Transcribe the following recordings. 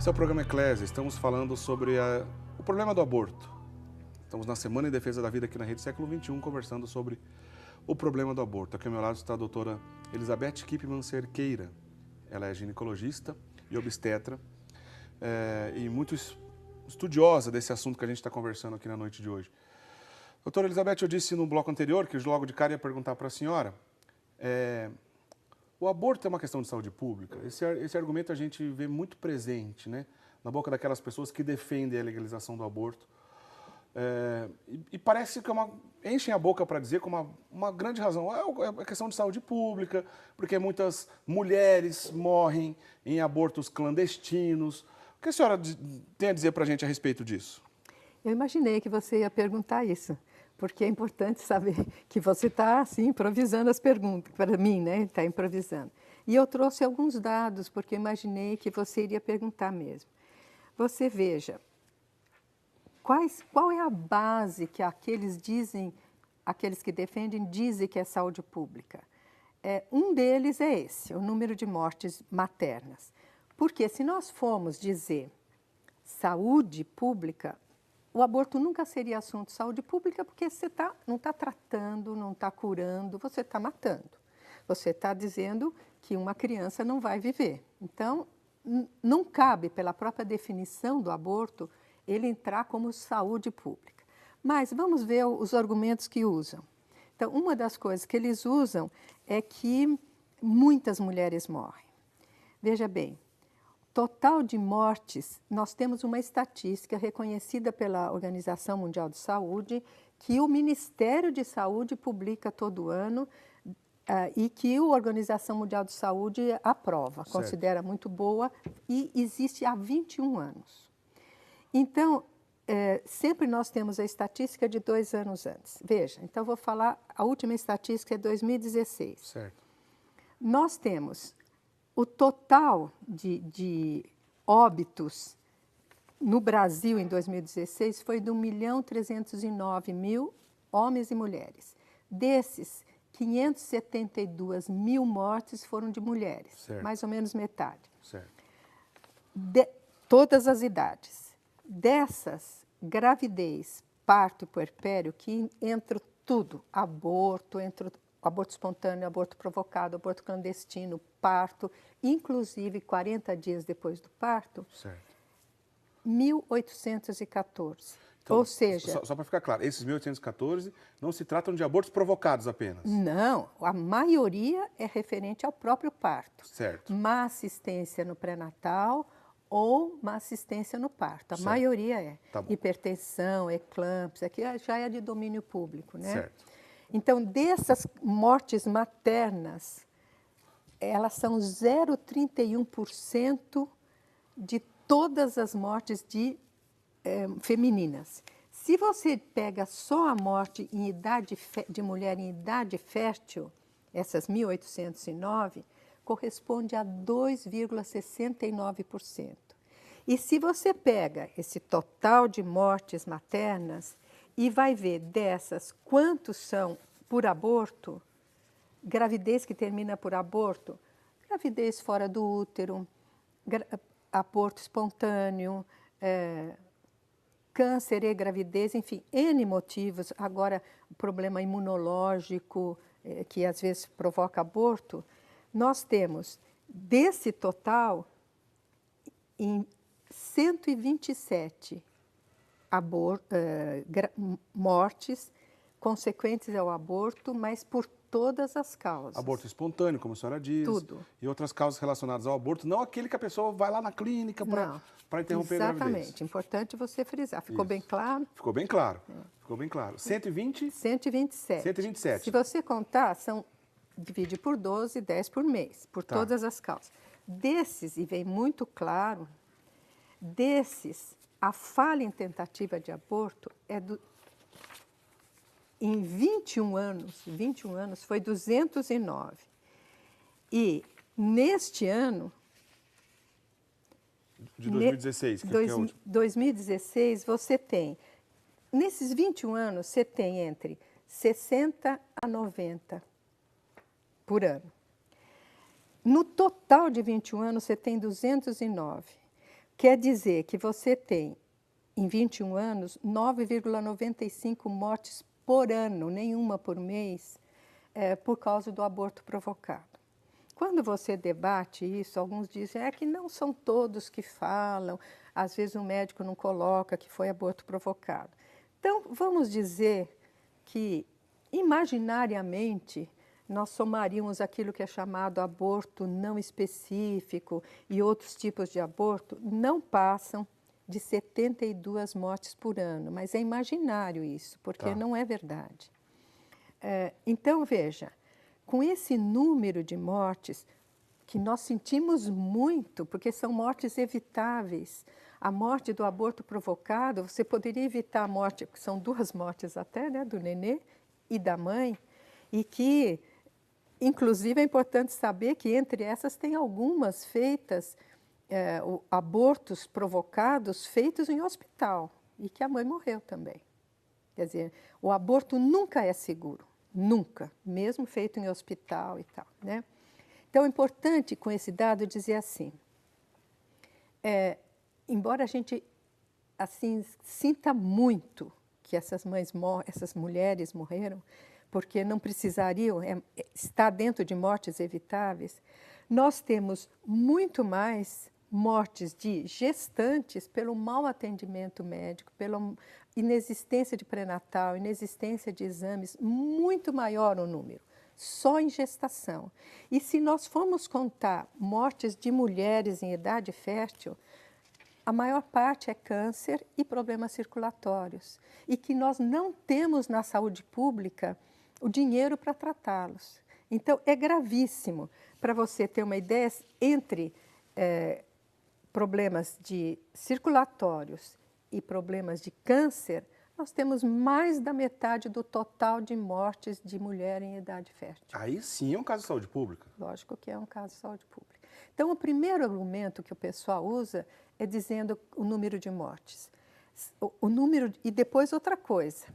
Esse é o programa Eclésia. Estamos falando sobre o problema do aborto. Estamos na Semana em Defesa da Vida aqui na Rede Século XXI, conversando sobre o problema do aborto. Aqui ao meu lado está a doutora Elizabeth Kipman Cerqueira. Ela é ginecologista e obstetra e muito estudiosa desse assunto que a gente está conversando aqui na noite de hoje. Doutora Elizabeth, eu disse no bloco anterior que logo de cara ia perguntar para a senhora, o aborto é uma questão de saúde pública? Esse argumento a gente vê muito presente, né, na boca daquelas pessoas que defendem a legalização do aborto. E parece que enchem a boca para dizer como uma grande razão. É uma questão de saúde pública, porque muitas mulheres morrem em abortos clandestinos. O que a senhora tem a dizer para a gente a respeito disso? Eu imaginei que você ia perguntar isso, porque é importante saber que você está assim, improvisando as perguntas, para mim, né? Está improvisando. E eu trouxe alguns dados, porque eu imaginei que você iria perguntar mesmo. Você veja, qual é a base que aqueles que defendem dizem que é saúde pública? Um deles é esse, o número de mortes maternas. Porque se nós formos dizer saúde pública, o aborto nunca seria assunto de saúde pública, porque você não está tratando, não está curando, você está matando. Você está dizendo que uma criança não vai viver. Então, não cabe, pela própria definição do aborto, ele entrar como saúde pública. Mas vamos ver os argumentos que usam. Então, uma das coisas que eles usam é que muitas mulheres morrem. Veja bem, total de mortes, nós temos uma estatística reconhecida pela Organização Mundial de Saúde, que o Ministério de Saúde publica todo ano e que a Organização Mundial de Saúde aprova, certo, considera muito boa e existe há 21 anos. Então, sempre nós temos a estatística de 2 anos antes. Veja, então vou falar, a última estatística é 2016. Certo. nós temos o total de óbitos no Brasil em 2016 foi de 1.309.000 homens e mulheres. Desses, 572.000 mortes foram de mulheres, certo, mais ou menos metade. Certo. De todas as idades. Dessas, gravidez, parto e puerpério, que entra tudo, aborto espontâneo, aborto provocado, aborto clandestino, parto, inclusive 40 dias depois do parto, certo, 1.814. Então, ou seja... Só para ficar claro, esses 1.814 não se tratam de abortos provocados apenas? Não, a maioria é referente ao próprio parto. Certo. Má assistência no pré-natal ou má assistência no parto. A certo, maioria é. Tá bom. Hipertensão, eclâmpsia, aqui já é de domínio público, né? Certo. Então, dessas mortes maternas, elas são 0,31% de todas as mortes femininas. Se você pega só a morte de mulher em idade fértil, essas 1.809, corresponde a 2,69%. E se você pega esse total de mortes maternas e vai ver dessas quantos são por aborto, gravidez que termina por aborto, gravidez fora do útero, aborto espontâneo, câncer e gravidez, enfim, N motivos. Agora, o problema imunológico, que às vezes provoca aborto, nós temos, desse total, em 127 mortes consequentes ao aborto, mas por todas as causas. Aborto espontâneo, como a senhora diz. Tudo. E outras causas relacionadas ao aborto, não aquele que a pessoa vai lá na clínica para interromper a gravidez. Exatamente, importante você frisar. Ficou bem claro? Ficou bem claro. Ficou bem claro. 120? 127. 127. Se você contar, divide por 12, 10 por mês, por todas as causas. Desses, e vem muito claro, a falha em tentativa de aborto em 21 anos foi 209. E neste ano... De 2016, que é o último. 2016, você tem... Nesses 21 anos, você tem entre 60 a 90 por ano. No total de 21 anos, você tem 209. Quer dizer que você tem, em 21 anos, 9,95 mortes por ano, nenhuma por mês, por causa do aborto provocado. Quando você debate isso, alguns dizem que não são todos que falam, às vezes o médico não coloca que foi aborto provocado. Então, vamos dizer que, imaginariamente, nós somaríamos aquilo que é chamado aborto não específico e outros tipos de aborto, não passam de 72 mortes por ano, mas é imaginário isso, porque não é verdade. Então, veja, com esse número de mortes, que nós sentimos muito, porque são mortes evitáveis. A morte do aborto provocado, você poderia evitar a morte, porque são 2 mortes até, né, do nenê e da mãe, e que, inclusive, é importante saber que entre essas tem algumas feitas, abortos provocados feitos em hospital, e que a mãe morreu também. Quer dizer, o aborto nunca é seguro, nunca, mesmo feito em hospital e tal, né? Então, é importante, com esse dado, dizer assim, embora a gente assim, sinta muito que essas mulheres morreram, porque não precisariam estar dentro de mortes evitáveis, nós temos muito mais mortes de gestantes pelo mau atendimento médico, pela inexistência de pré-natal, inexistência de exames, muito maior o número, só em gestação. E se nós formos contar mortes de mulheres em idade fértil, a maior parte é câncer e problemas circulatórios, e que nós não temos na saúde pública o dinheiro para tratá-los. Então, é gravíssimo. Para você ter uma ideia, entre problemas circulatórios e problemas de câncer, nós temos mais da metade do total de mortes de mulher em idade fértil. Aí sim é um caso de saúde pública. Lógico que é um caso de saúde pública. Então, o primeiro argumento que o pessoal usa é dizendo o número de mortes. O número, e depois outra coisa,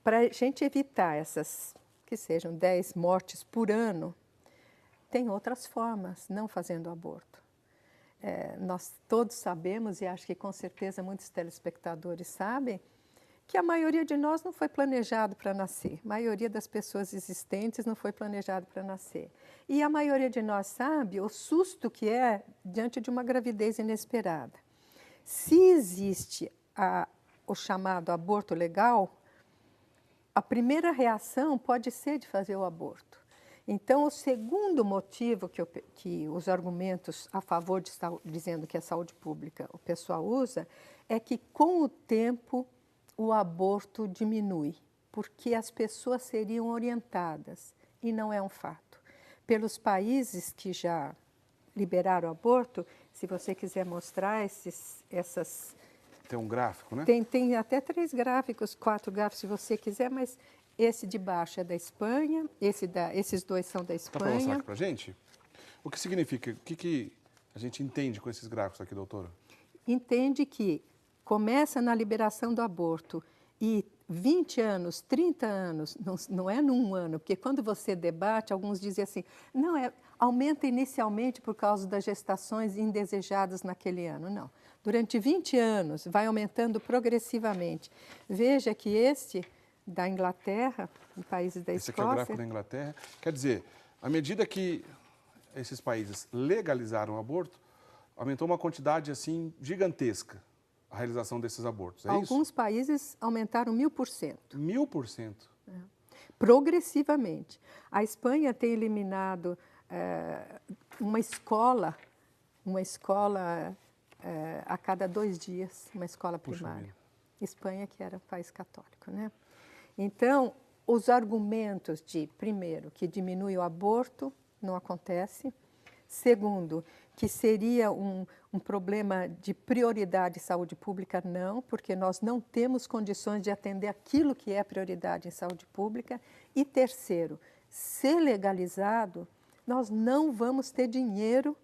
para a gente evitar essas, que sejam 10 mortes por ano, tem outras formas, não fazendo aborto. Nós todos sabemos, e acho que com certeza muitos telespectadores sabem, que a maioria de nós não foi planejado para nascer. A maioria das pessoas existentes não foi planejado para nascer. E a maioria de nós sabe o susto que é diante de uma gravidez inesperada. Se existe o chamado aborto legal, a primeira reação pode ser de fazer o aborto. Então, o segundo motivo que os argumentos a favor de dizendo que é saúde pública o pessoal usa é que, com o tempo, o aborto diminui, porque as pessoas seriam orientadas, e não é um fato. Pelos países que já liberaram o aborto, se você quiser mostrar essas... Tem um gráfico, né? Tem até 3 gráficos, 4 gráficos, se você quiser, mas esse de baixo é da Espanha, esses 2 são da Espanha. Dá para mostrar aqui para a gente? O que significa? O que a gente entende com esses gráficos aqui, doutora? Entende que começa na liberação do aborto e 20 anos, 30 anos, não é num ano, porque quando você debate, alguns dizem assim, não, aumenta inicialmente por causa das gestações indesejadas naquele ano. Não, durante 20 anos vai aumentando progressivamente. Veja que este da Inglaterra, em países da Escócia... Esse aqui é o gráfico da Inglaterra. Quer dizer, à medida que esses países legalizaram o aborto, aumentou uma quantidade assim gigantesca a realização desses abortos, é isso? Alguns países aumentaram 1000%. 1000%? Progressivamente. A Espanha tem eliminado uma escola a cada 2 dias, uma escola primária. Espanha, que era um país católico, né? Então, os argumentos de, primeiro, que diminui o aborto, não acontece. Segundo, que seria um problema de prioridade de saúde pública, não, porque nós não temos condições de atender aquilo que é prioridade em saúde pública. E terceiro, se legalizado, nós não vamos ter dinheiro,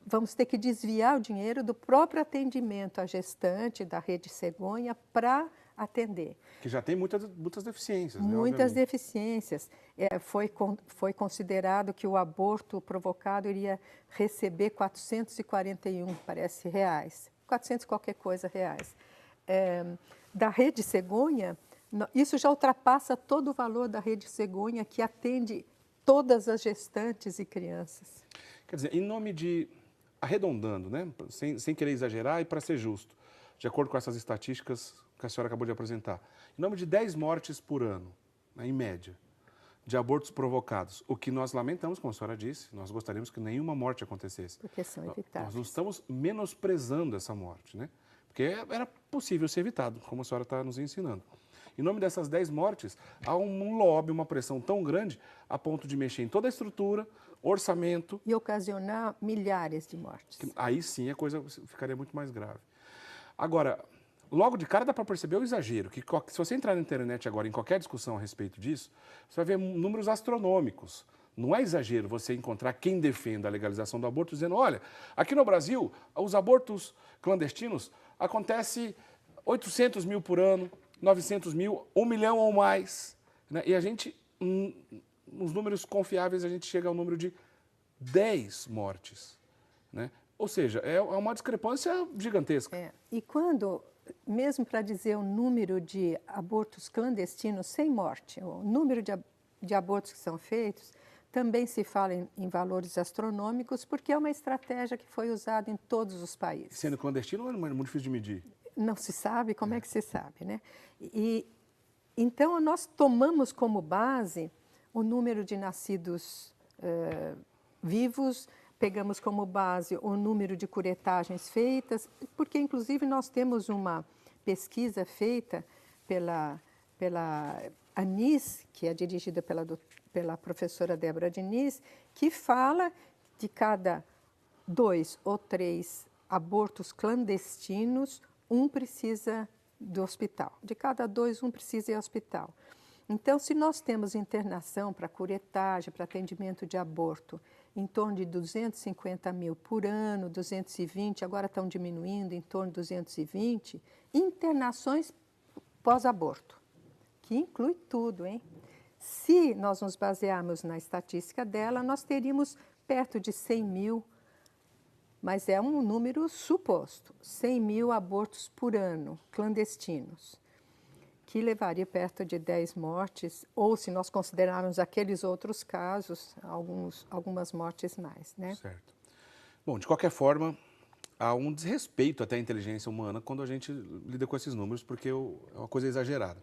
vamos ter que desviar o dinheiro do próprio atendimento à gestante da Rede Cegonha para atender. Que já tem muitas deficiências, né? Muitas Obviamente. deficiências. Foi considerado que o aborto provocado iria receber 441, parece, reais. 400 qualquer coisa reais. Da Rede Cegonha, isso já ultrapassa todo o valor da Rede Cegonha, que atende todas as gestantes e crianças. Quer dizer, em nome de, arredondando, né? Sem querer exagerar e para ser justo, de acordo com essas estatísticas que a senhora acabou de apresentar, em nome de 10 mortes por ano, né, em média, de abortos provocados, o que nós lamentamos, como a senhora disse, nós gostaríamos que nenhuma morte acontecesse. Porque são evitáveis. Nós não estamos menosprezando essa morte, né? Porque era possível ser evitado, como a senhora está nos ensinando. Em nome dessas 10 mortes, há um lobby, uma pressão tão grande a ponto de mexer em toda a estrutura, orçamento. E ocasionar milhares de mortes. Aí sim a coisa ficaria muito mais grave. Agora, logo de cara dá para perceber o exagero, que se você entrar na internet agora em qualquer discussão a respeito disso, você vai ver números astronômicos. Não é exagero você encontrar quem defenda a legalização do aborto dizendo, olha, aqui no Brasil, os abortos clandestinos acontecem 800 mil por ano, 900 mil, 1 milhão ou mais. Né? E a gente, nos números confiáveis, a gente chega ao número de 10 mortes. Né? Ou seja, é uma discrepância gigantesca. E quando, mesmo para dizer o número de abortos clandestinos sem morte, o número de abortos que são feitos, também se fala em valores astronômicos, porque é uma estratégia que foi usada em todos os países. Sendo clandestino é muito difícil de medir. Não se sabe, como é que se sabe, né? Então, nós tomamos como base o número de nascidos vivos, pegamos como base o número de curetagens feitas, porque, inclusive, nós temos uma pesquisa feita pela ANIS, que é dirigida pela professora Débora Diniz, que fala de cada 2 ou 3 abortos clandestinos, um precisa do hospital. De cada 2, um precisa ir ao hospital. Então, se nós temos internação para curetagem, para atendimento de aborto, em torno de 250 mil por ano, 220, agora estão diminuindo, em torno de 220, internações pós-aborto, que inclui tudo, hein? Se nós nos basearmos na estatística dela, nós teríamos perto de 100 mil, mas é um número suposto, 100 mil abortos por ano, clandestinos, que levaria perto de 10 mortes, ou se nós considerarmos aqueles outros casos, algumas mortes mais, né? Certo. Bom, de qualquer forma, há um desrespeito até à inteligência humana quando a gente lida com esses números, porque é uma coisa exagerada.